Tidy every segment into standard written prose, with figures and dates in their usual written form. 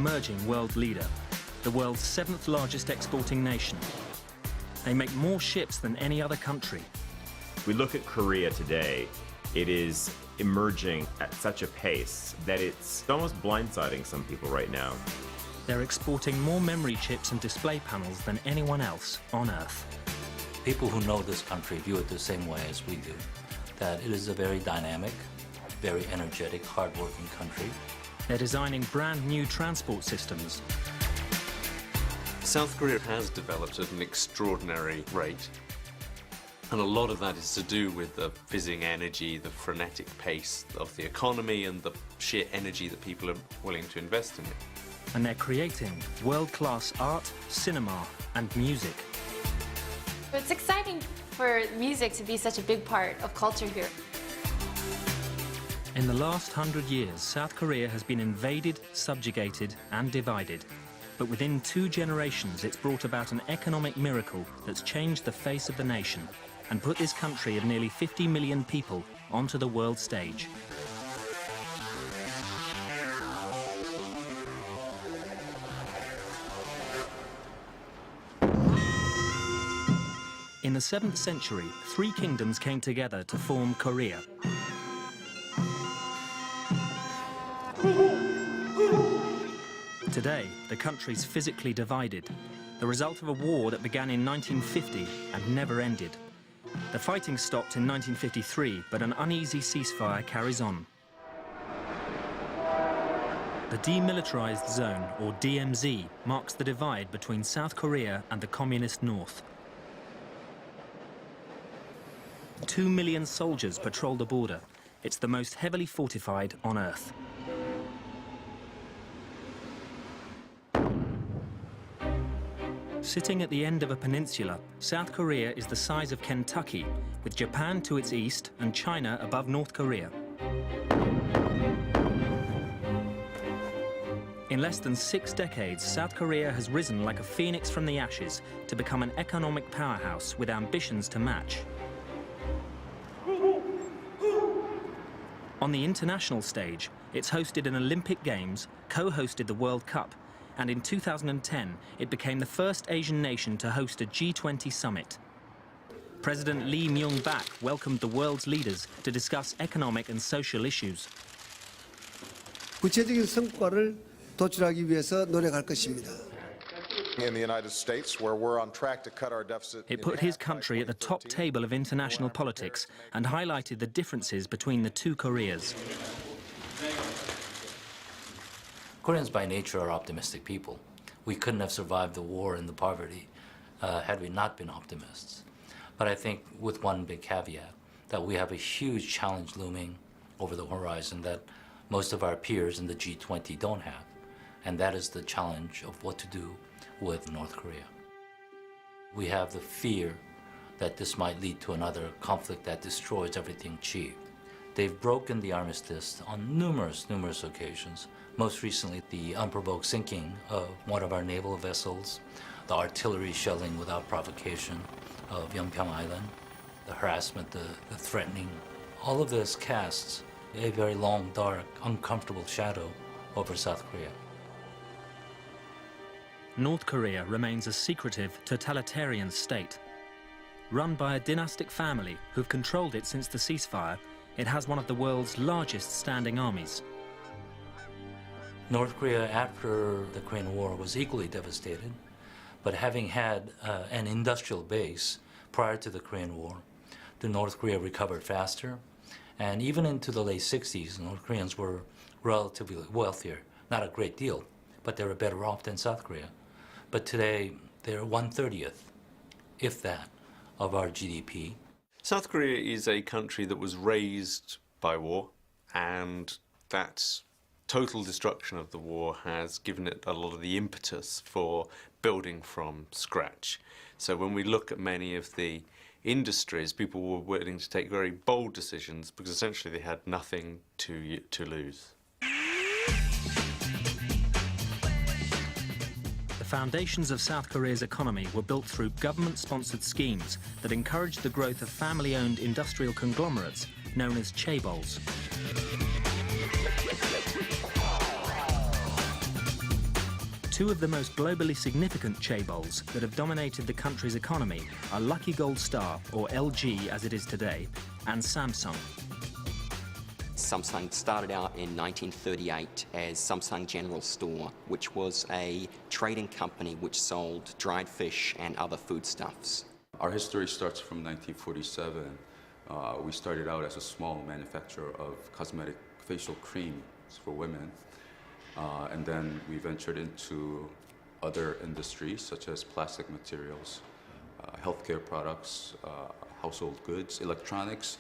emerging world leader, the world's 7th largest exporting nation. They make more ships than any other country. We look at Korea today, it is emerging at such a pace that it's almost blindsiding some people right now. They're exporting more memory chips and display panels than anyone else on Earth. People who know this country view it the same way as we do, that it is a very dynamic, very energetic, hard-working country. They're designing brand new transport systems. South Korea has developed at an extraordinary rate, and a lot of that is to do with the fizzing energy, the frenetic pace of the economy, and the sheer energy that people are willing to invest in it. And they're creating world-class art, cinema, and music. It's exciting for music to be such a big part of culture here. In the last 100 years, South Korea has been invaded, subjugated, and divided. But within 2 generations, it's brought about an economic miracle that's changed the face of the nation and put this country of nearly 50 million people onto the world stage. In the 7th century, 3 kingdoms came together to form Korea. Today, the country's physically divided, the result of a war that began in 1950 and never ended. The fighting stopped in 1953, but an uneasy ceasefire carries on. The Demilitarized Zone, or DMZ, marks the divide between South Korea and the Communist North. 2 million soldiers patrol the border. It's the most heavily fortified on Earth. Sitting at the end of a peninsula, South Korea is the size of Kentucky, with Japan to its east and China above North Korea. In less than 6 decades, South Korea has risen like a phoenix from the ashes to become an economic powerhouse with ambitions to match. On the international stage, it's hosted an Olympic Games, co-hosted the World Cup, and in 2010, it became the first Asian nation to host a G20 summit. President Lee Myung-bak welcomed the world's leaders to discuss economic and social issues. 구체적인 성과를 도출하기 위해서 노력할 것입니다. In the United States, where we're on track to cut our deficit. It put his country at the top table of international politics and highlighted the differences between the 2 Koreas. Koreans by nature are optimistic people. We couldn't have survived the war and the poverty had we not been optimists. But I think with one big caveat, that we have a huge challenge looming over the horizon that most of our peers in the G20 don't have. And that is the challenge of what to do with North Korea. We have the fear that this might lead to another conflict that destroys everything achieved. They've broken the armistice on numerous occasions. Most recently, the unprovoked sinking of one of our naval vessels, the artillery shelling without provocation of Yeonpyeong Island, the harassment, the threatening. All of this casts a very long, dark, uncomfortable shadow over South Korea. North Korea remains a secretive, totalitarian state. Run by a dynastic family who've controlled it since the ceasefire, it has one of the world's largest standing armies. North Korea, after the Korean War, was equally devastated, but having had an industrial base prior to the Korean War, the North Korea recovered faster, and even into the late 60s, North Koreans were relatively wealthier. Not a great deal, but they were better off than South Korea. But today, they're 1/30th, if that, of our GDP. South Korea is a country that was raised by war, and that total destruction of the war has given it a lot of the impetus for building from scratch. So when we look at many of the industries, people were willing to take very bold decisions because essentially they had nothing to lose. The foundations of South Korea's economy were built through government-sponsored schemes that encouraged the growth of family-owned industrial conglomerates known as chaebols. Two of the most globally significant chaebols that have dominated the country's economy are Lucky Gold Star, or LG as it is today, and Samsung. Samsung started out in 1938 as Samsung General Store, which was a trading company which sold dried fish and other foodstuffs. Our history starts from 1947. We started out as a small manufacturer of cosmetic facial creams for women. And then we ventured into other industries such as plastic materials, healthcare products, household goods, electronics.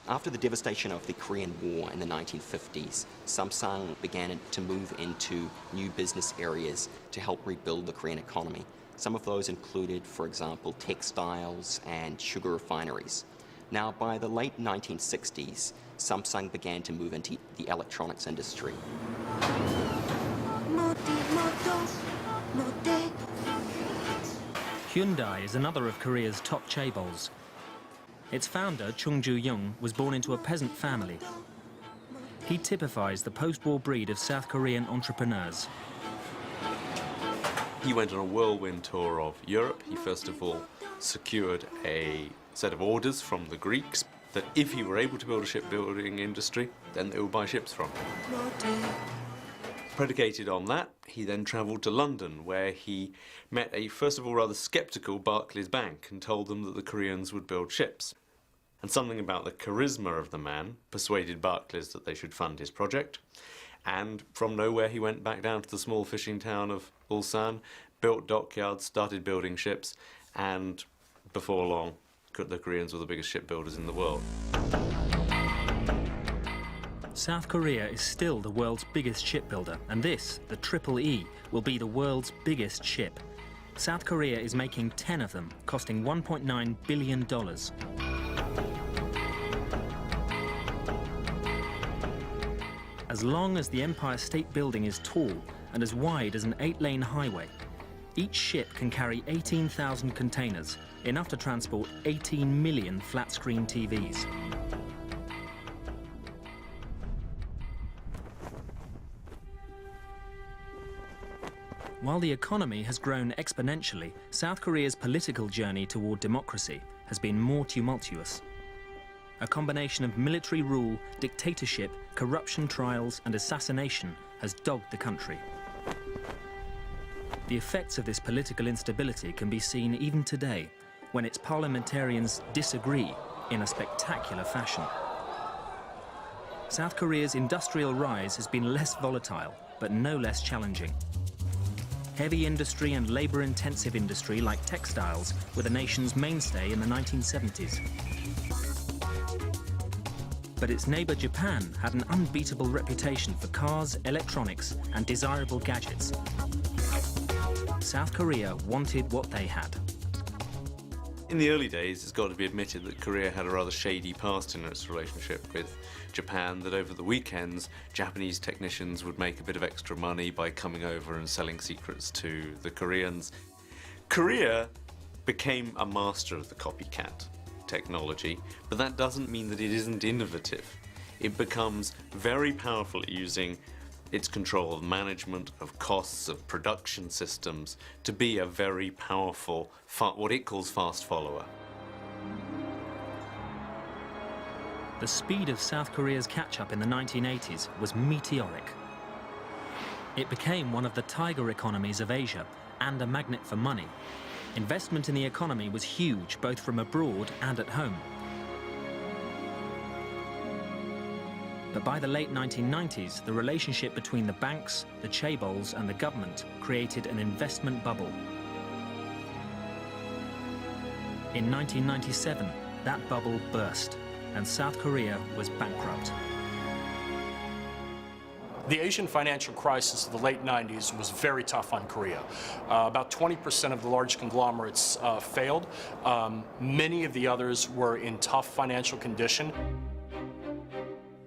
After the devastation of the Korean War in the 1950s, Samsung began to move into new business areas to help rebuild the Korean economy. Some of those included, for example, textiles and sugar refineries. Now, by the late 1960s, Samsung began to move into the electronics industry. Hyundai is another of Korea's top chaebols. Its founder, Chung Ju-young, was born into a peasant family. He typifies the post-war breed of South Korean entrepreneurs. He went on a whirlwind tour of Europe. He first of all secured a set of orders from the Greeks that if he were able to build a shipbuilding industry, then they would buy ships from him. Predicated on that, he then travelled to London, where he met a, first of all, rather sceptical Barclays Bank and told them that the Koreans would build ships. And something about the charisma of the man persuaded Barclays that they should fund his project. And from nowhere, he went back down to the small fishing town of Ulsan, built dockyards, started building ships, and before long, the Koreans were the biggest shipbuilders in the world. South Korea is still the world's biggest shipbuilder, and this, the Triple E, will be the world's biggest ship. South Korea is making 10 of them, costing $1.9 billion. As long as the Empire State Building is tall and as wide as an 8-lane highway, each ship can carry 18,000 containers, enough to transport 18 million flat-screen TVs. While the economy has grown exponentially, South Korea's political journey toward democracy has been more tumultuous. A combination of military rule, dictatorship, corruption trials, and assassination has dogged the country. The effects of this political instability can be seen even today, when its parliamentarians disagree in a spectacular fashion. South Korea's industrial rise has been less volatile, but no less challenging. Heavy industry and labor-intensive industry like textiles were the nation's mainstay in the 1970s. But its neighbor Japan had an unbeatable reputation for cars, electronics, and desirable gadgets. South Korea wanted what they had. In the early days, it's got to be admitted that Korea had a rather shady past in its relationship with Japan, that over the weekends, Japanese technicians would make a bit of extra money by coming over and selling secrets to the Koreans. Korea became a master of the copycat technology, but that doesn't mean that it isn't innovative. It becomes very powerful at using its control of management, of costs, of production systems, to be a very powerful, what it calls fast follower. The speed of South Korea's catch-up in the 1980s was meteoric. It became one of the tiger economies of Asia and a magnet for money. Investment in the economy was huge, both from abroad and at home. But by the late 1990s, the relationship between the banks, the chaebols, and the government created an investment bubble. In 1997, that bubble burst, and South Korea was bankrupt. The Asian financial crisis of the late 90s was very tough on Korea. About 20% of the large conglomerates failed. Many of the others were in tough financial condition.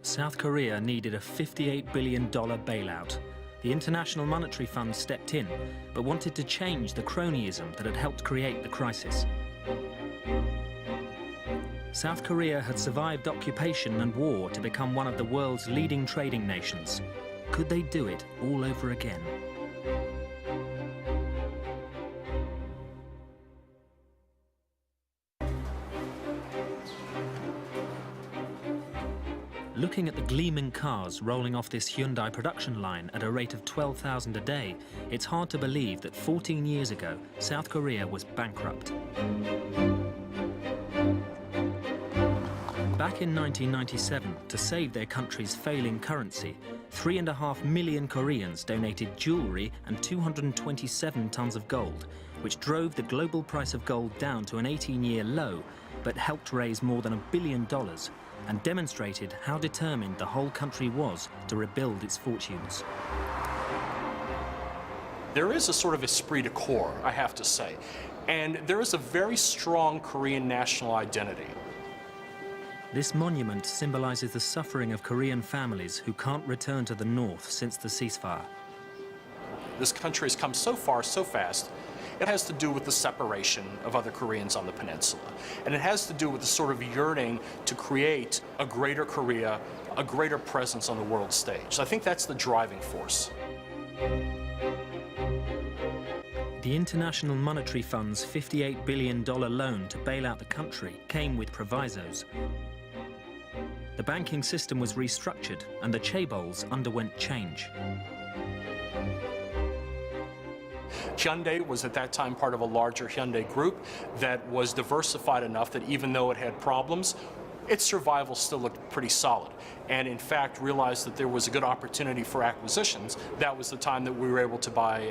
South Korea needed a $58 billion bailout. The International Monetary Fund stepped in, but wanted to change the cronyism that had helped create the crisis. South Korea had survived occupation and war to become one of the world's leading trading nations. Could they do it all over again? Looking at the gleaming cars rolling off this Hyundai production line at a rate of 12,000 a day, it's hard to believe that 14 years ago, South Korea was bankrupt. Back in 1997, to save their country's failing currency, 3.5 million Koreans donated jewelry and 227 tons of gold, which drove the global price of gold down to an 18-year low, but helped raise more than $1 billion and demonstrated how determined the whole country was to rebuild its fortunes. There is a sort of esprit de corps, I have to say, and there is a very strong Korean national identity. This monument symbolizes the suffering of Korean families who can't return to the north since the ceasefire. This country has come so far so fast. It has to do with the separation of other Koreans on the peninsula. And it has to do with the sort of yearning to create a greater Korea, a greater presence on the world stage. So I think that's the driving force. The International Monetary Fund's $58 billion loan to bail out the country came with provisos. The banking system was restructured and the chaebols underwent change. Hyundai was at that time part of a larger Hyundai group that was diversified enough that even though it had problems, its survival still looked pretty solid. And in fact, realized that there was a good opportunity for acquisitions. That was the time that we were able to buy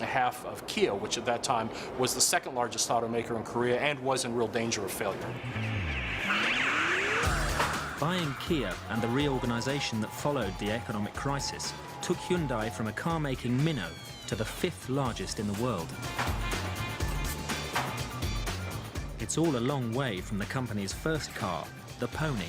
half of Kia, which at that time was the second largest automaker in Korea and was in real danger of failure. Buying Kia and the reorganization that followed the economic crisis took Hyundai from a car-making minnow to the 5th largest in the world. It's all a long way from the company's first car, the Pony.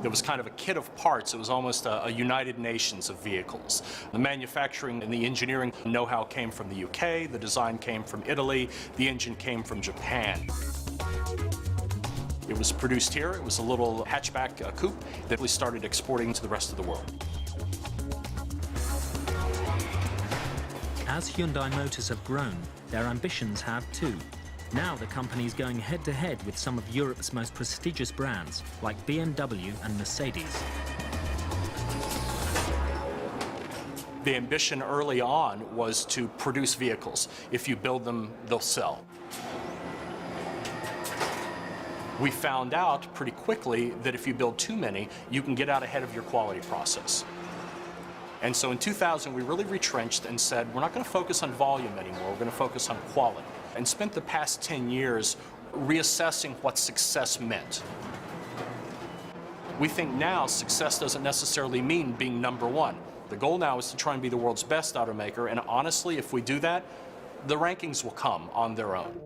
There was kind of a kit of parts. It was almost a United Nations of vehicles. The manufacturing and the engineering know-how came from the UK, the design came from Italy, the engine came from Japan. It was produced here. It was a little hatchback coupe that we started exporting to the rest of the world. As Hyundai Motors have grown, their ambitions have too. Now the company's going head-to-head with some of Europe's most prestigious brands, like BMW and Mercedes. The ambition early on was to produce vehicles. If you build them, they'll sell. We found out pretty quickly that if you build too many, you can get out ahead of your quality process. And so in 2000, we really retrenched and said, we're not going to focus on volume anymore, we're going to focus on quality. And spent the past 10 years reassessing what success meant. We think now success doesn't necessarily mean being number one. The goal now is to try and be the world's best automaker, and honestly, if we do that, the rankings will come on their own.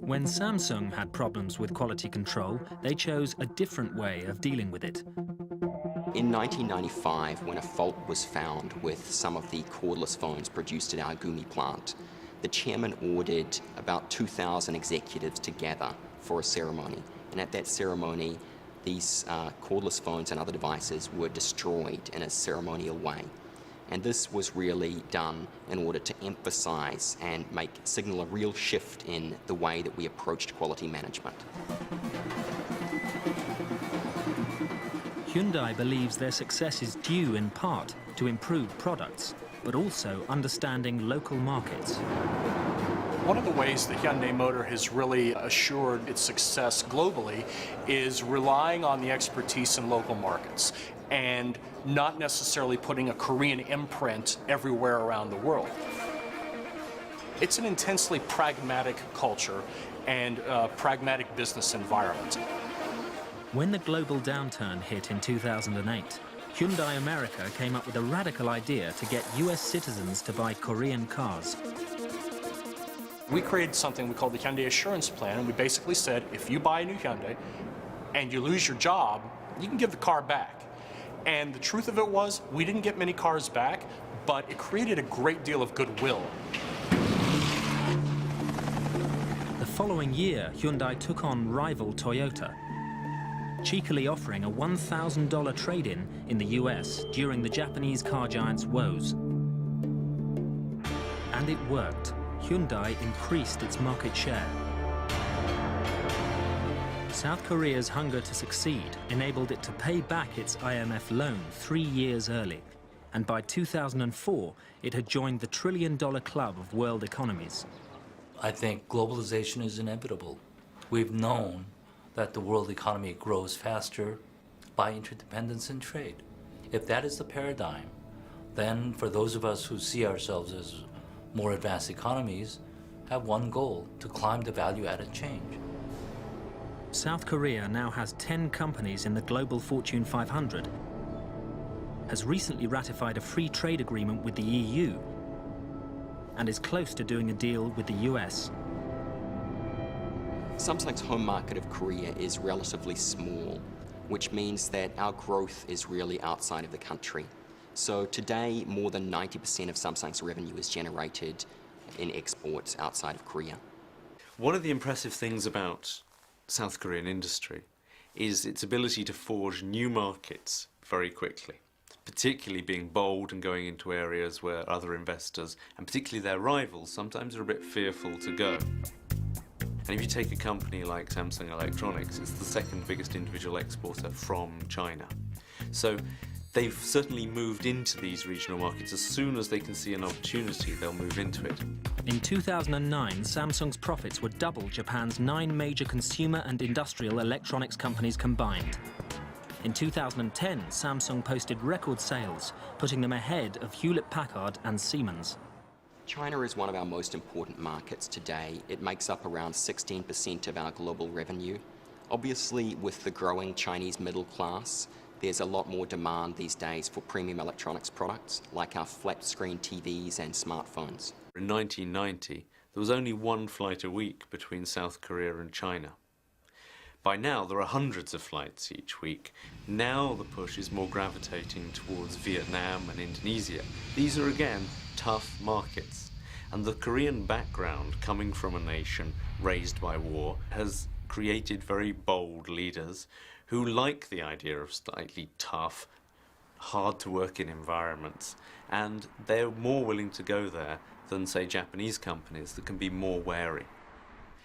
When Samsung had problems with quality control, they chose a different way of dealing with it. In 1995, when a fault was found with some of the cordless phones produced at our Gumi plant, the chairman ordered about 2,000 executives together for a ceremony. And at that ceremony, these cordless phones and other devices were destroyed in a ceremonial way. And this was really done in order to emphasize and signal a real shift in the way that we approached quality management. Hyundai believes their success is due in part to improved products, but also understanding local markets. One of the ways that Hyundai Motor has really assured its success globally is relying on the expertise in local markets and not necessarily putting a Korean imprint everywhere around the world. It's an intensely pragmatic culture and pragmatic business environment. When the global downturn hit in 2008, Hyundai America came up with a radical idea to get US citizens to buy Korean cars. We created something we called the Hyundai Assurance Plan, and we basically said, if you buy a new Hyundai and you lose your job, you can give the car back. And the truth of it was, we didn't get many cars back, but it created a great deal of goodwill. The following year, Hyundai took on rival Toyota, cheekily offering a $1,000 trade-in in the US during the Japanese car giant's woes. And it worked. Hyundai increased its market share. South Korea's hunger to succeed enabled it to pay back its IMF loan 3 years early. And by 2004, it had joined the $1 trillion club of world economies. I think globalization is inevitable. We've known that the world economy grows faster by interdependence in trade. If that is the paradigm, then for those of us who see ourselves as more advanced economies, have one goal: to climb the value-added change. South Korea now has 10 companies in the global Fortune 500, has recently ratified a free trade agreement with the EU, and is close to doing a deal with the US. Samsung's home market of Korea is relatively small, which means that our growth is really outside of the country. So today, more than 90% of Samsung's revenue is generated in exports outside of Korea. One of the impressive things about South Korean industry is its ability to forge new markets very quickly, particularly being bold and going into areas where other investors, and particularly their rivals, sometimes are a bit fearful to go. And if you take a company like Samsung Electronics, it's the second biggest individual exporter from China. So they've certainly moved into these regional markets. As soon as they can see an opportunity, they'll move into it. In 2009, Samsung's profits were double Japan's 9 major consumer and industrial electronics companies combined. In 2010, Samsung posted record sales, putting them ahead of Hewlett-Packard and Siemens. China is one of our most important markets today. It makes up around 16% of our global revenue. Obviously, with the growing Chinese middle class, there's a lot more demand these days for premium electronics products, like our flat-screen TVs and smartphones. In 1990, there was only one flight a week between South Korea and China. By now, there are hundreds of flights each week. Now the push is more gravitating towards Vietnam and Indonesia. These are, again, tough markets. And the Korean background, coming from a nation raised by war, has created very bold leaders who like the idea of slightly tough, hard-to-work-in environments. And they're more willing to go there than, say, Japanese companies that can be more wary.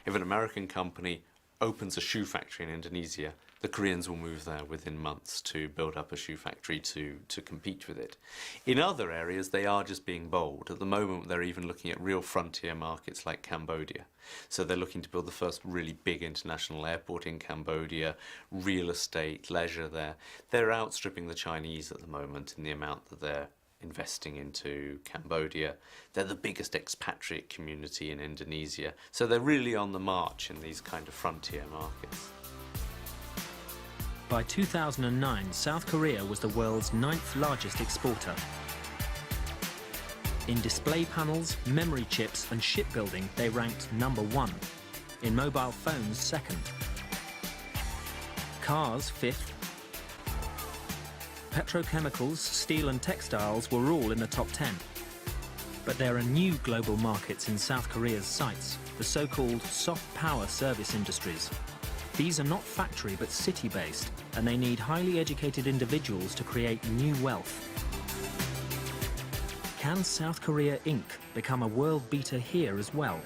If an American company opens a shoe factory in Indonesia, the Koreans will move there within months to build up a shoe factory to compete with it. In other areas, they are just being bold. At the moment, they're even looking at real frontier markets like Cambodia. So they're looking to build the first really big international airport in Cambodia, real estate, leisure there. They're outstripping the Chinese at the moment in the amount that they're investing into Cambodia. They're the biggest expatriate community in Indonesia. So they're really on the march in these kind of frontier markets. By 2009, South Korea was the world's 9th largest exporter. In display panels, memory chips and shipbuilding, they ranked #1. In mobile phones, 2nd. Cars, 5th. Petrochemicals, steel and textiles were all in the top 10. But there are new global markets in South Korea's sights, the so-called soft power service industries. These are not factory but city-based, and they need highly educated individuals to create new wealth. Can South Korea Inc. become a world beater here as well?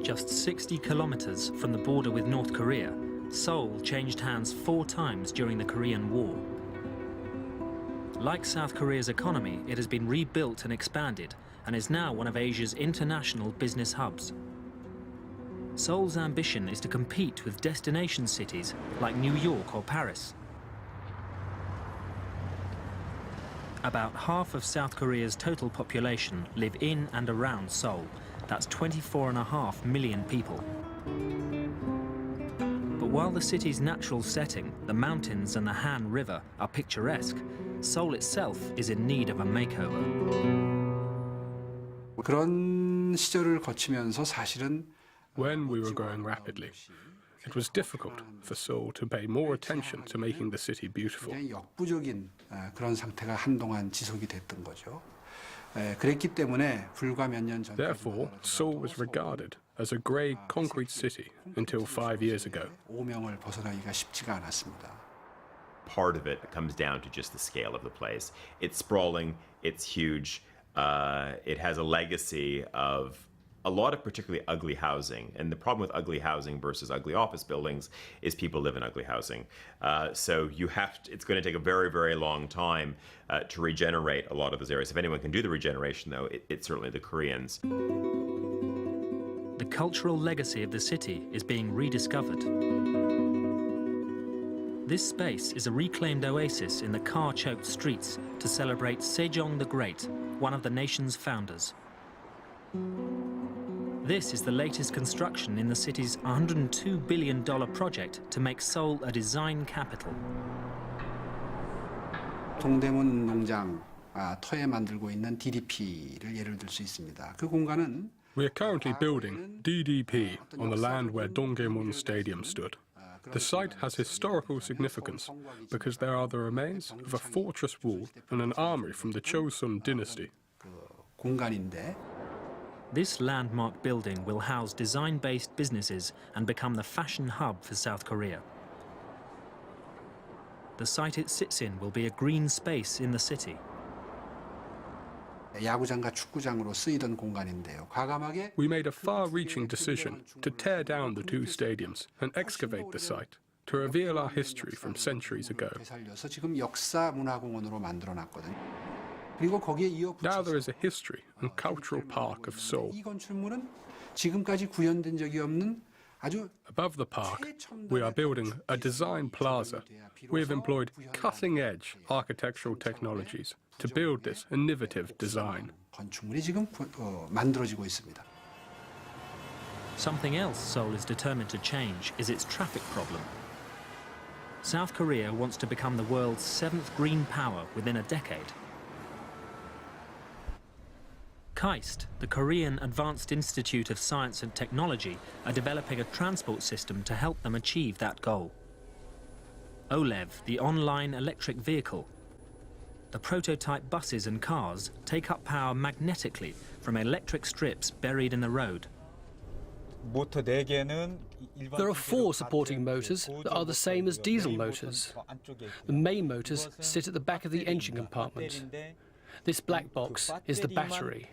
Just 60 kilometers from the border with North Korea, Seoul changed hands 4 times during the Korean War. Like South Korea's economy, it has been rebuilt and expanded, and is now one of Asia's international business hubs. Seoul's ambition is to compete with destination cities like New York or Paris. About half of South Korea's total population live in and around Seoul. That's 24.5 million people. But while the city's natural setting, the mountains and the Han River, are picturesque, Seoul itself is in need of a makeover. 그런 시절을 거치면서 사실은 When we were growing rapidly, it was difficult for Seoul to pay more attention to making the city beautiful. 굉장히 역부족인 그런 상태가 한동안 지속이 됐던 거죠. 그랬기 때문에 불과 몇 년 전. Therefore, Seoul was regarded as a grey concrete city until 5 years ago. 오명을 벗어나기가 쉽지가 않았습니다. Part of it comes down to just the scale of the place. It's sprawling, it's huge. It has a legacy of a lot of particularly ugly housing. And the problem with ugly housing versus ugly office buildings is people live in ugly housing. So it's going to take a very, very long time to regenerate a lot of those areas. If anyone can do the regeneration, though, it's certainly the Koreans. The cultural legacy of the city is being rediscovered. This space is a reclaimed oasis in the car-choked streets to celebrate Sejong the Great, one of the nation's founders. This is the latest construction in the city's $102 billion project to make Seoul a design capital. 동대문 운동장 터에 만들고 있는 DDP를 예를 들 수 있습니다. 그 공간은 We are currently building DDP on the land where Dongdaemun Stadium stood. The site has historical significance because there are the remains of a fortress wall and an armory from the Chosun dynasty. 공간인데 This landmark building will house design-based businesses and become the fashion hub for South Korea. The site it sits in will be a green space in the city. 야구장과 축구장으로 쓰이던 공간인데요. 과감하게 We made a far-reaching decision to tear down the two stadiums and excavate the site to reveal our history from centuries ago. 되살려서 지금 역사 문화공원으로 만들어놨거든요. 그리고 거기에 이어 Now there is a history and cultural park of Seoul. 이 건축물은 지금까지 구현된 적이 없는 아주 Above the park, we are building a design plaza. We have employed cutting-edge architectural technologies to build this innovative design. 건축물이 지금 만들어지고 있습니다. Something else Seoul is determined to change is its traffic problem. South Korea wants to become the world's 7th green power within a decade. KAIST, the Korean Advanced Institute of Science and Technology, are developing a transport system to help them achieve that goal. OLEV, the online electric vehicle. The prototype buses and cars take up power magnetically from electric strips buried in the road. There are 4 supporting motors that are the same as diesel motors. The main motors sit at the back of the engine compartment. This black box is the battery.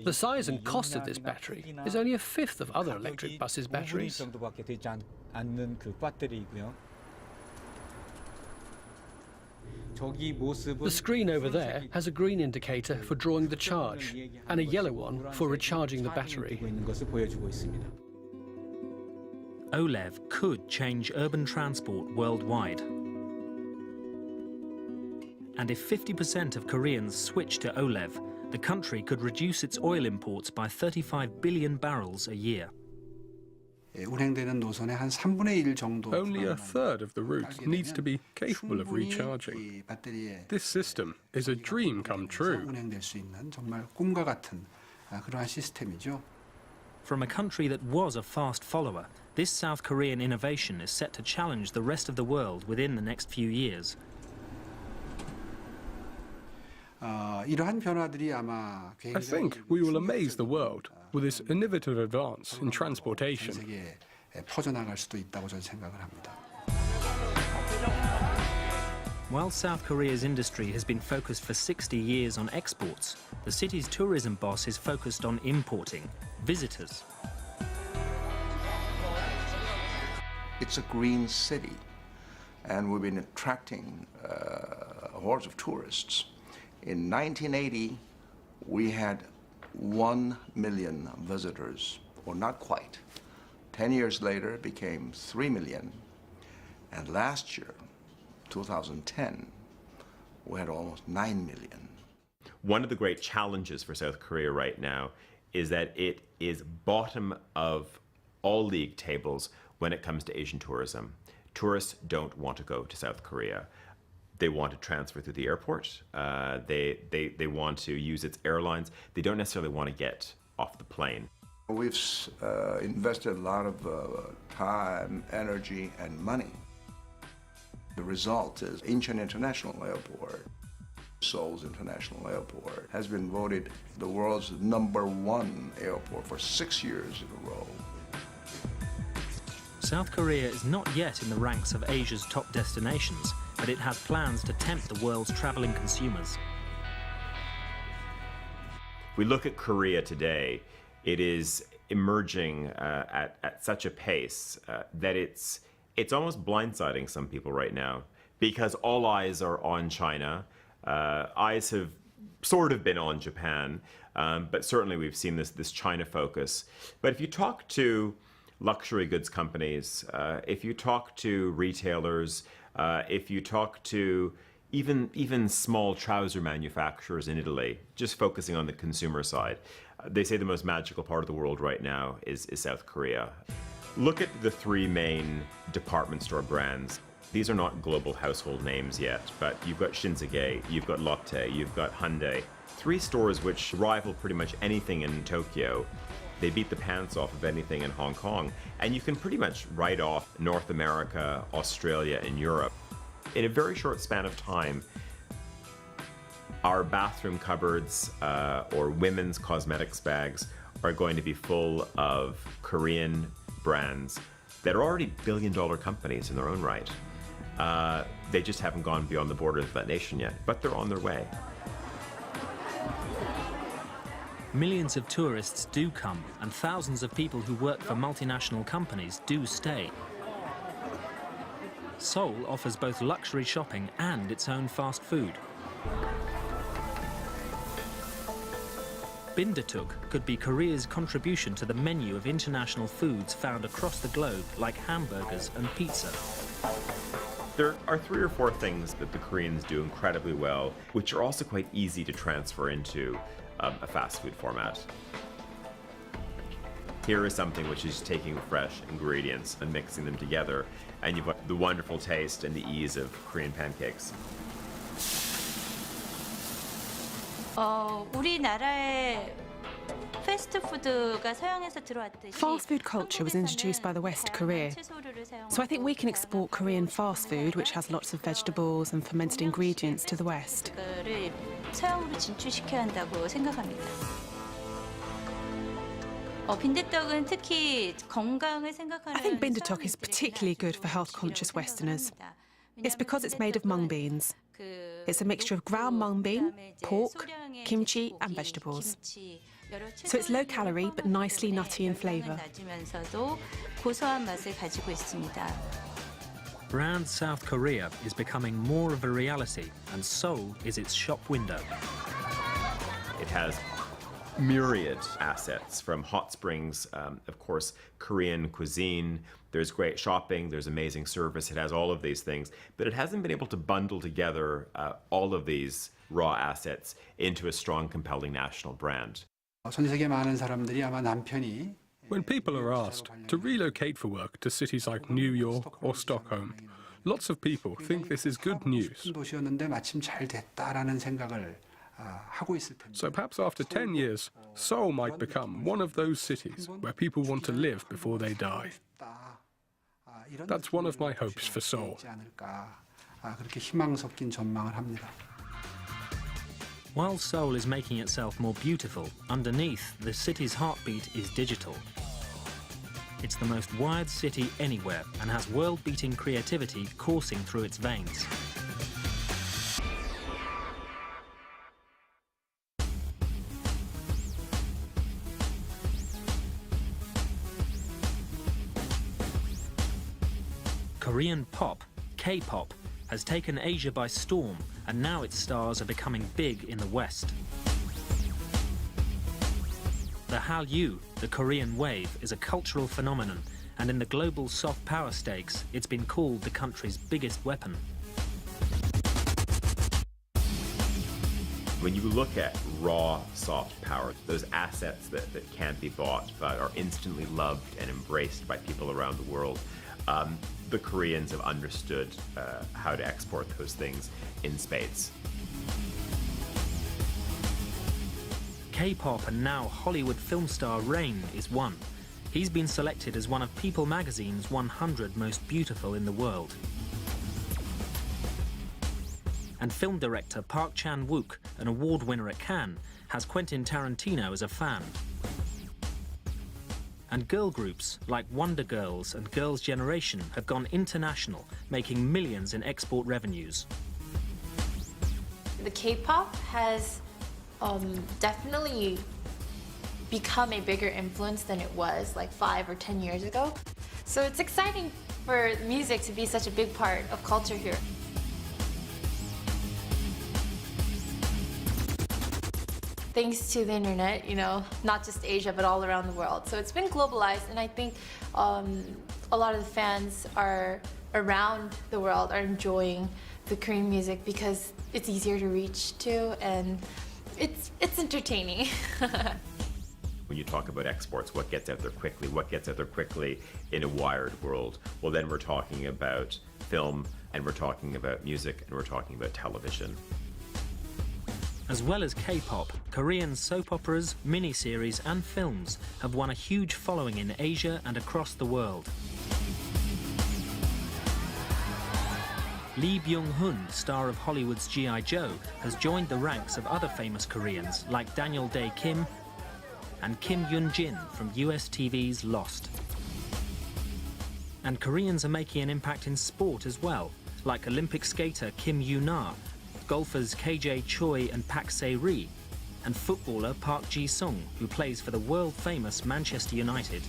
The size and cost of this battery is only a fifth of other electric buses' batteries. The screen over there has a green indicator for drawing the charge and a yellow one for recharging the battery. OLEV could change urban transport worldwide. And if 50% of Koreans switch to OLEV, the country could reduce its oil imports by 35 billion barrels a year. 운행되는 노선의 한 3분의 1 정도. Only a third of the route needs to be capable of recharging. This system is a dream come true. 운행될 수 있는 정말 꿈과 같은 그러한 시스템이죠. From a country that was a fast follower, this South Korean innovation is set to challenge the rest of the world within the next few years. 이러한 변화들이 아마 I think we will amaze the world with this innovative advance in transportation. 세계에 퍼져나갈 수도 있다고 저는 생각을 합니다. While South Korea's industry has been focused for 60 years on exports, the city's tourism boss is focused on importing visitors. It's a green city, and we've been attracting hordes of tourists. In 1980, we had 1 million visitors, or not quite. 10 years later, it became 3 million. And last year, 2010, we had almost 9 million. One of the great challenges for South Korea right now is that it is bottom of all league tables when it comes to Asian tourism. Tourists don't want to go to South Korea. They want to transfer through the airport. They want to use its airlines. They don't necessarily want to get off the plane. We've invested a lot of time, energy, and money. The result is Incheon International Airport, Seoul's International Airport, has been voted the world's #1 airport for 6 years in a row. South Korea is not yet in the ranks of Asia's top destinations, but it has plans to tempt the world's traveling consumers. We look at Korea today, it is emerging at such a pace that it's almost blindsiding some people right now, because all eyes are on China. Eyes have sort of been on Japan, but certainly we've seen this China focus. But if you talk to luxury goods companies, if you talk to retailers, if you talk to even small trouser manufacturers in Italy, just focusing on the consumer side, they say the most magical part of the world right now is South Korea. Look at the three main department store brands. These are not global household names yet, but you've got Shinsegae, you've got Lotte, you've got Hyundai. Three stores which rival pretty much anything in Tokyo. They beat the pants off of anything in Hong Kong. And you can pretty much write off North America, Australia, and Europe. In a very short span of time, our bathroom cupboards or women's cosmetics bags are going to be full of Korean brands that are already billion-dollar companies in their own right. They just haven't gone beyond the borders of that nation yet, but they're on their way. Millions of tourists do come, and thousands of people who work for multinational companies do stay. Seoul offers both luxury shopping and its own fast food. Bindaetuk could be Korea's contribution to the menu of international foods found across the globe, like hamburgers and pizza. There are 3 or 4 things that the Koreans do incredibly well, which are also quite easy to transfer into a fast food format. Here is something which is taking fresh ingredients and mixing them together, and you've got the wonderful taste and the ease of Korean pancakes. 우리나라에 Fast food culture was introduced by the West to Korea. So I think we can export Korean fast food, which has lots of vegetables and fermented ingredients, to the West. 서양으로 진출시켜야 한다고 생각합니다. 빈대떡은 특히 건강을 생각하는 I think bindaetuk is particularly good for health-conscious Westerners. It's because it's made of mung beans. It's a mixture of ground mung bean, pork, kimchi and vegetables. So it's low calorie but nicely nutty in flavour. 고소한 맛을 가지고 있습니다. Brand South Korea is becoming more of a reality, and Seoul is its shop window. It has myriad assets, from hot springs, of course, Korean cuisine. There's great shopping, there's amazing service. It has all of these things, but it hasn't been able to bundle together all of these raw assets into a strong, compelling national brand. 전 세계 많은 사람들이 아마 남편이 When people are asked to relocate for work to cities like New York or Stockholm, lots of people think this is good news. 도시였는데 마침 잘 됐다라는 생각을 하고 있을 텐데. So perhaps after 10 years, Seoul might become one of those cities where people want to live before they die. That's one of my hopes for Seoul. 그렇게 희망 섞인 전망을 합니다. While Seoul is making itself more beautiful, underneath, the city's heartbeat is digital. It's the most wired city anywhere and has world-beating creativity coursing through its veins. Korean pop, K-pop, has taken Asia by storm, and now its stars are becoming big in the West. The Hallyu, the Korean wave, is a cultural phenomenon, and in the global soft power stakes, it's been called the country's biggest weapon. When you look at raw soft power, those assets that can't be bought but are instantly loved and embraced by people around the world, the Koreans have understood how to export those things in spades. K-pop and now Hollywood film star Rain is one. He's been selected as one of People magazine's 100 most beautiful in the world. And film director Park Chan-wook, an award winner at Cannes, has Quentin Tarantino as a fan. And girl groups like Wonder Girls and Girls' Generation have gone international, making millions in export revenues. The K-pop has definitely become a bigger influence than it was like 5 or 10 years ago. So it's exciting for music to be such a big part of culture here. Thanks to the internet, you know, not just Asia, but all around the world. So it's been globalized, and I think a lot of the fans are around the world are enjoying the Korean music because it's easier to reach to, and it's entertaining. When you talk about exports, what gets out there quickly, what gets out there quickly in a wired world? Well, then we're talking about film, and we're talking about music, and we're talking about television. As well as K-pop, Korean soap operas, miniseries and films have won a huge following in Asia and across the world. Lee Byung-hun, star of Hollywood's G.I. Joe, has joined the ranks of other famous Koreans like Daniel Dae-kim and Kim Yoon-jin from US TV's Lost. And Koreans are making an impact in sport as well, like Olympic skater Kim Yoo-na, golfers KJ Choi and Pak Se-ri, and footballer Park Ji-sung, who plays for the world-famous Manchester United.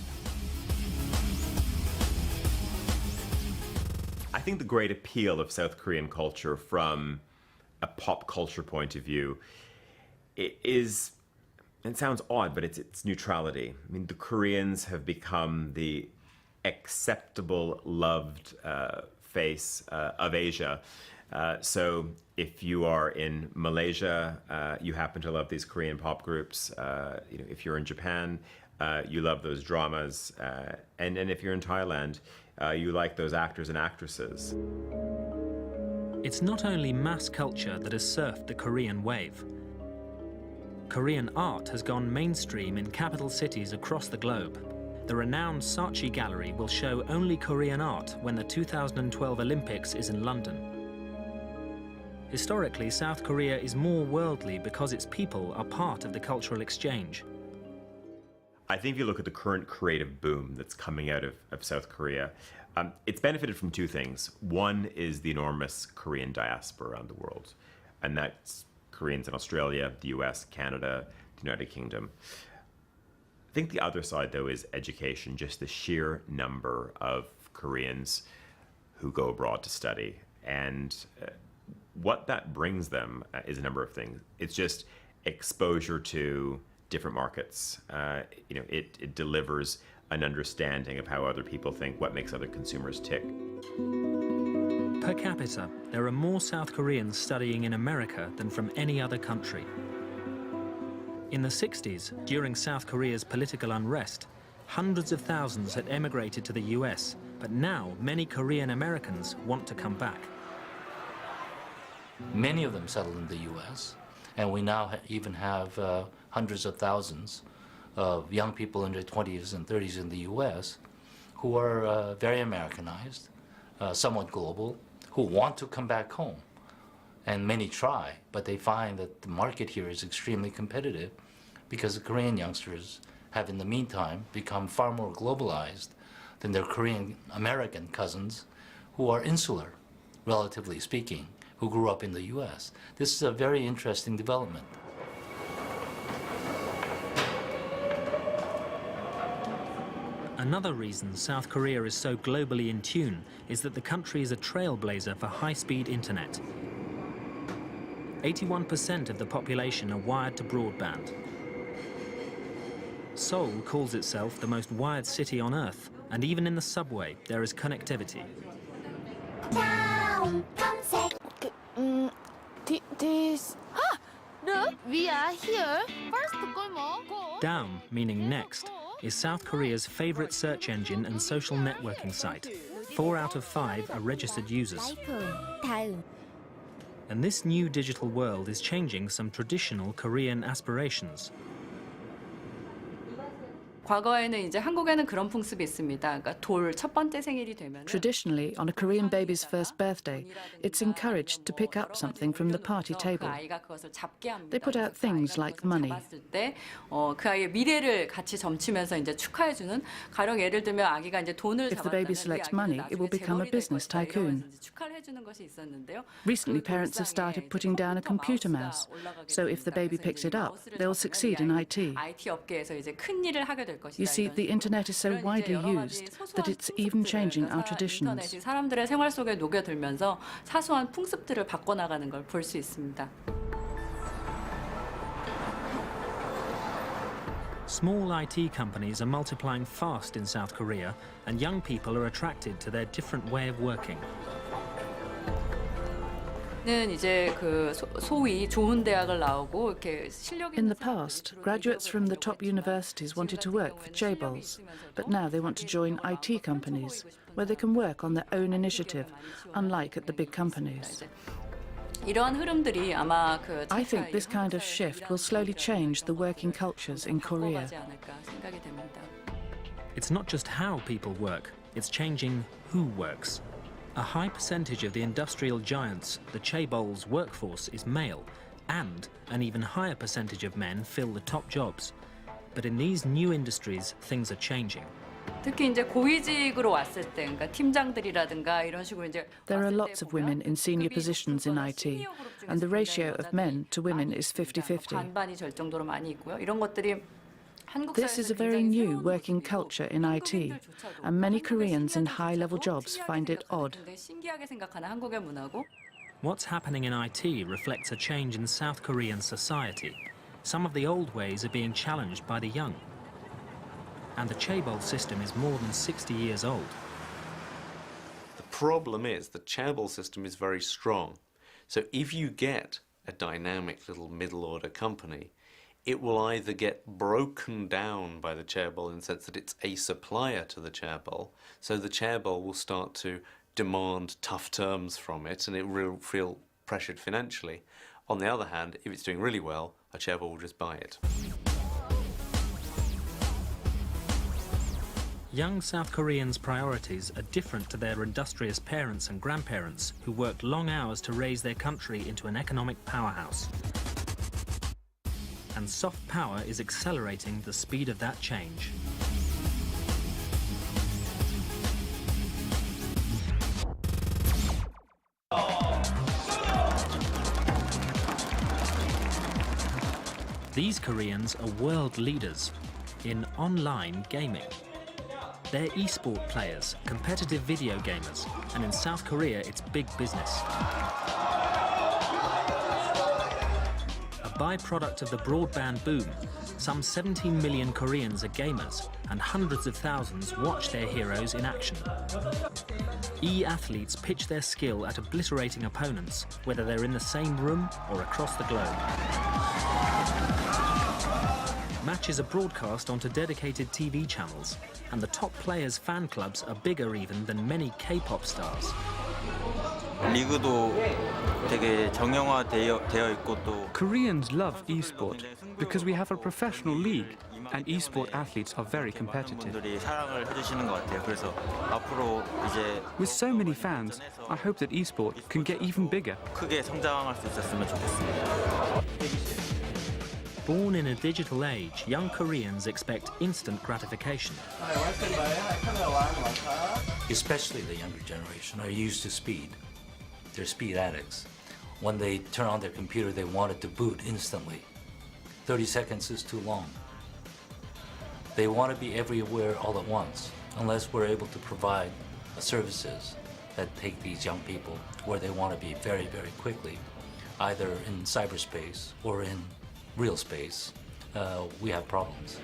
I think the great appeal of South Korean culture from a pop culture point of view is, it sounds odd, but it's neutrality. I mean, the Koreans have become the acceptable, loved face of Asia. So if you are in Malaysia, you happen to love these Korean pop groups. You know, if you're in Japan, you love those dramas. And if you're in Thailand, you like those actors and actresses. It's not only mass culture that has surfed the Korean wave. Korean art has gone mainstream in capital cities across the globe. The renowned Saatchi Gallery will show only Korean art when the 2012 Olympics is in London. Historically, South Korea is more worldly because its people are part of the cultural exchange. I think if you look at the current creative boom that's coming out of South Korea, it's benefited from two things. One is the enormous Korean diaspora around the world, and that's Koreans in Australia, the US, Canada, the United Kingdom. I think the other side, though, is education, just the sheer number of Koreans who go abroad to study. And what that brings them is a number of things. It's just exposure to different markets. You know, it delivers an understanding of how other people think, what makes other consumers tick. Per capita, there are more South Koreans studying in America than from any other country. In the 60s, during South Korea's political unrest, hundreds of thousands had emigrated to the US, but now many Korean Americans want to come back. Many of them settled in the U.S., and we now even have hundreds of thousands of young people in their 20s and 30s in the U.S. who are very Americanized, somewhat global, who want to come back home. And many try, but they find that the market here is extremely competitive because the Korean youngsters have in the meantime become far more globalized than their Korean American cousins who are insular, relatively speaking, who grew up in the US. This is a very interesting development. Another reason South Korea is so globally in tune is that the country is a trailblazer for high-speed internet. 81% of the population are wired to broadband. Seoul calls itself the most wired city on Earth, and even in the subway there is connectivity. Look, we are here. First, Daum, meaning next, is South Korea's favorite search engine and social networking site. 4 out of 5 are registered users. And this new digital world is changing some traditional Korean aspirations. 과거에는 이제 한국에는 그런 풍습이 있습니다. 그러니까 돌 첫 번째 생일이 되면 Traditionally, on a Korean baby's first birthday, it's encouraged to pick up something from the party table. 아이가 그것을 잡게 합니다. They put out things like money. 봤을 때 그 아이의 미래를 같이 점치면서 이제 축하해주는 가령 예를 들면 아기가 이제 돈을 If the baby selects money, it will become a business tycoon. 축하를 해주는 것이 있었는데요. Recently, parents have started putting down a computer mouse, so if the baby picks it up, they'll succeed in IT. IT 업계에서 이제 큰 일을 하게 될 것이다. You see, the internet is so widely used that it's even changing our traditions. 인터넷이 사람들의 생활 속에 녹여들면서 사소한 풍습들을 바꿔나가는 걸 볼 수 있습니다. Small IT companies are multiplying fast in South Korea, and young people are attracted to their different way of working. 는 이제 그 소위 좋은 대학을 나오고 이렇게 실력 In the past, graduates from the top universities wanted to work for chaebols, but now they want to join IT companies, where they can work on their own initiative, unlike at the big companies. 이러한 흐름들이 아마 그 I think this kind of shift will slowly change the working cultures in Korea. 생각이 됩니다. It's not just how people work, it's changing who works. A high percentage of the industrial giants, the chaebol's workforce, is male, and an even higher percentage of men fill the top jobs. But in these new industries, things are changing. 특히 이제 고위직으로 왔을 때, 그러니까 팀장들이라든가 이런 식으로 이제 There are lots of women in senior positions in IT, and the ratio of men to women is 50-50. 반반이 될 정도로 많이 있고요. 이런 것들이 This is a very new working culture in IT, and many Koreans in high-level jobs find it odd. 신기하게 생각하는 한국의 문화고. What's happening in IT reflects a change in South Korean society. Some of the old ways are being challenged by the young. And the chaebol system is more than 60 years old. The problem is the chaebol system is very strong. So if you get a dynamic little middle-order company, it will either get broken down by the chaebol in the sense that it's a supplier to the chaebol, so the chaebol will start to demand tough terms from it and it will feel pressured financially. On the other hand, if it's doing really well, a chaebol will just buy it. Young South Koreans' priorities are different to their industrious parents and grandparents who worked long hours to raise their country into an economic powerhouse. And soft power is accelerating the speed of that change. These Koreans are world leaders in online gaming. They're esport players, competitive video gamers, and in South Korea it's big business. A byproduct of the broadband boom, some 17 million Koreans are gamers, and hundreds of thousands watch their heroes in action. E-athletes pitch their skill at obliterating opponents, whether they're in the same room or across the globe. Matches are broadcast onto dedicated TV channels, and the top players' fan clubs are bigger even than many K-pop stars. Koreans love esport because we have a professional league and esport athletes are very competitive. With so many fans, I hope that esport can get even bigger. Born in a digital age, young Koreans expect instant gratification. Especially the younger generation are used to speed. They're speed addicts. When they turn on their computer, they want it to boot instantly. 30 seconds is too long. They want to be everywhere all at once, unless we're able to provide services that take these young people where they want to be very, very quickly, either in cyberspace or in real space. We have problems.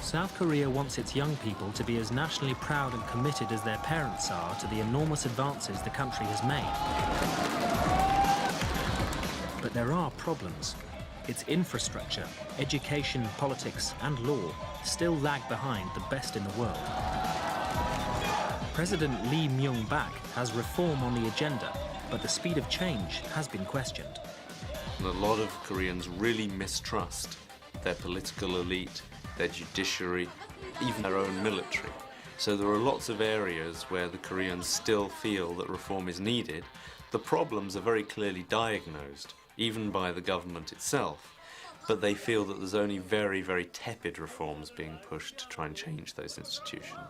South Korea wants its young people to be as nationally proud and committed as their parents are to the enormous advances the country has made. But there are problems. Its infrastructure, education, politics, and law still lag behind the best in the world. President Lee Myung-bak has reform on the agenda, but the speed of change has been questioned. And a lot of Koreans really mistrust their political elite, their judiciary, even their own military. So there are lots of areas where the Koreans still feel that reform is needed. The problems are very clearly diagnosed, even by the government itself, but they feel that there's only very, very tepid reforms being pushed to try and change those institutions.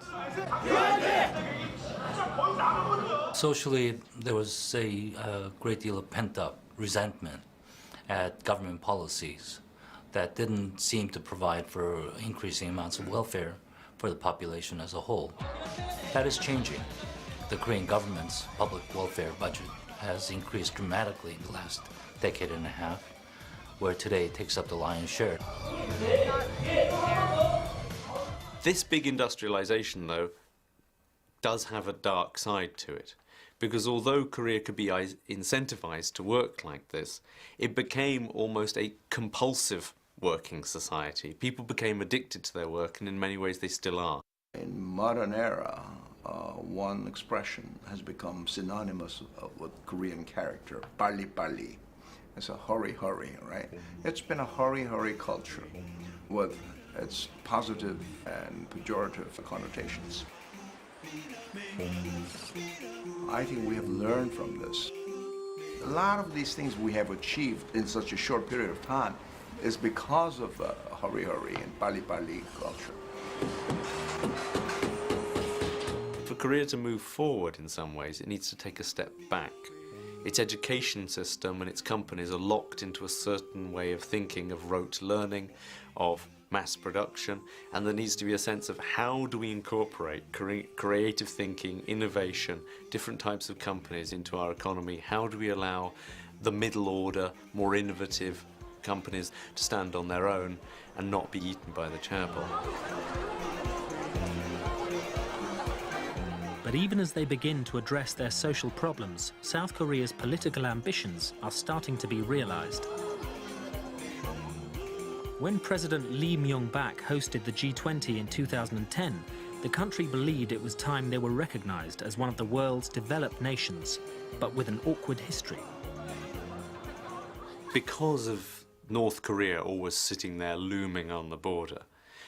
Socially, there was a great deal of pent-up resentment at government policies that didn't seem to provide for increasing amounts of welfare for the population as a whole. That is changing. The Korean government's public welfare budget has increased dramatically in the last decade and a half, where today it takes up the lion's share. This big industrialization, though, does have a dark side to it, because although Korea could be incentivized to work like this, it became almost a compulsive working society. People became addicted to their work, and in many ways they still are. In modern era, one expression has become synonymous with Korean character, 빨리빨리. It's a hurry, right? It's been a hurry culture with its positive and pejorative connotations. I think we have learned from this. A lot of these things we have achieved in such a short period of time is because of the hurry and 빨리빨리 culture. For Korea to move forward in some ways, it needs to take a step back. Its education system and its companies are locked into a certain way of thinking, of rote learning, of mass production, and there needs to be a sense of how do we incorporate creative thinking, innovation, different types of companies into our economy? How do we allow the middle order, more innovative companies to stand on their own and not be eaten by the chaebol? But even as they begin to address their social problems, South Korea's political ambitions are starting to be realized. When President Lee Myung-bak hosted the G20 in 2010, the country believed it was time they were recognized as one of the world's developed nations, but with an awkward history. Because of North Korea always sitting there looming on the border,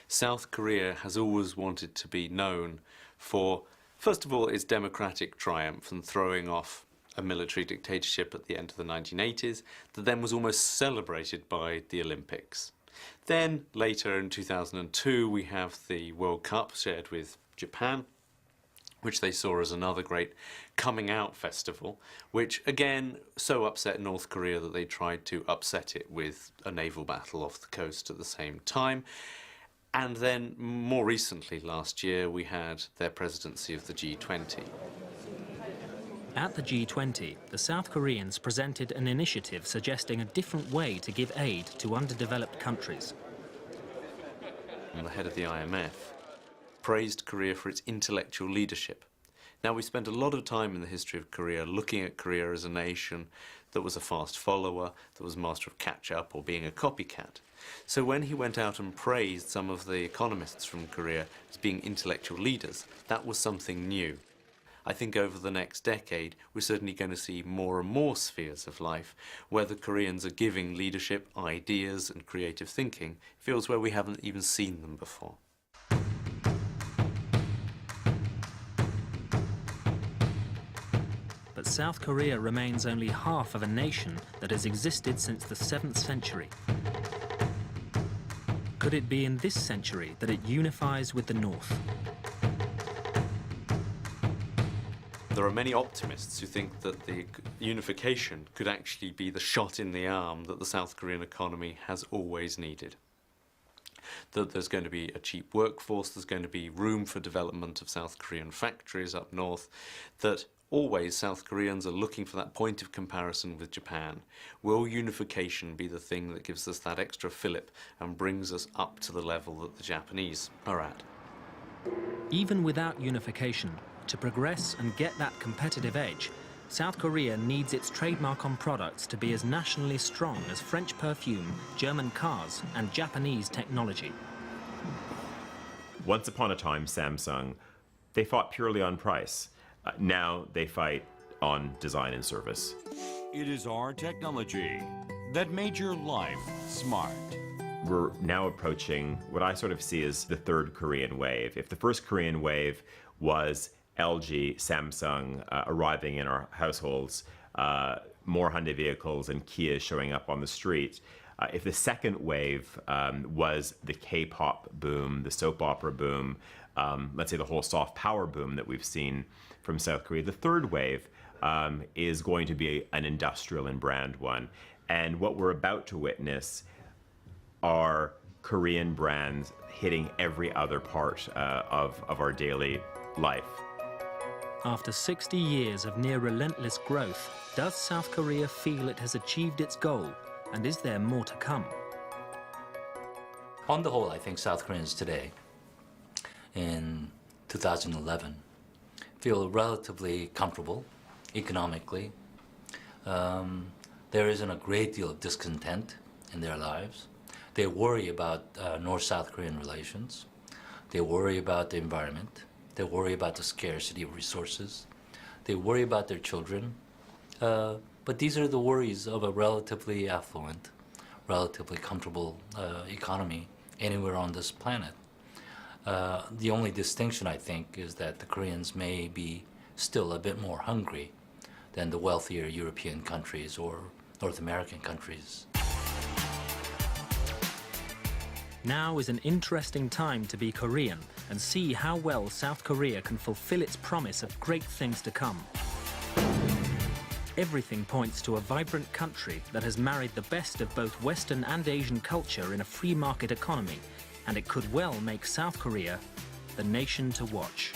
South Korea has always wanted to be known for, first of all, its democratic triumph and throwing off a military dictatorship at the end of the 1980s that then was almost celebrated by the Olympics. Then, later in 2002, we have the World Cup shared with Japan, which they saw as another great coming out festival, which again so upset North Korea that they tried to upset it with a naval battle off the coast at the same time. And then, more recently, last year, we had their presidency of the G20. At the G20, the South Koreans presented an initiative suggesting a different way to give aid to underdeveloped countries. And the head of the IMF praised Korea for its intellectual leadership. Now, we spent a lot of time in the history of Korea looking at Korea as a nation that was a fast follower, that was master of catch-up or being a copycat. So when he went out and praised some of the economists from Korea as being intellectual leaders, that was something new. I think over the next decade, we're certainly going to see more and more spheres of life where the Koreans are giving leadership, ideas and creative thinking, fields where we haven't even seen them before. But South Korea remains only half of a nation that has existed since the 7th century. Could it be in this century that it unifies with the North? There are many optimists who think that the unification could actually be the shot in the arm that the South Korean economy has always needed. That there's going to be a cheap workforce, there's going to be room for development of South Korean factories up north, that always South Koreans are looking for that point of comparison with Japan. Will unification be the thing that gives us that extra fillip and brings us up to the level that the Japanese are at? Even without unification, to progress and get that competitive edge, South Korea needs its trademark on products to be as nationally strong as French perfume, German cars, and Japanese technology. Once upon a time, Samsung, they fought purely on price. Now they fight on design and service. It is our technology that made your life smart. we're now approaching what I sort of see as the third Korean wave. If the first Korean wave was LG, Samsung arriving in our households, more Hyundai vehicles and Kia showing up on the street, if the second wave was the K-pop boom, the soap opera boom, let's say the whole soft power boom that we've seen from South Korea, the third wave is going to be an industrial and brand one. And what we're about to witness are Korean brands hitting every other part of our daily life. After 60 years of near relentless growth, does South Korea feel it has achieved its goal? And is there more to come? On the whole, I think South Koreans today, in 2011, feel relatively comfortable economically. There isn't a great deal of discontent in their lives. They worry about North-South Korean relations. They worry about the environment. They worry about the scarcity of resources. They worry about their children. But these are the worries of a relatively affluent, relatively comfortable economy anywhere on this planet. The only distinction, I think, is that the Koreans may be still a bit more hungry than the wealthier European countries or North American countries. Now is an interesting time to be Korean and see how well South Korea can fulfill its promise of great things to come. Everything points to a vibrant country that has married the best of both Western and Asian culture in a free market economy, and it could well make South Korea the nation to watch.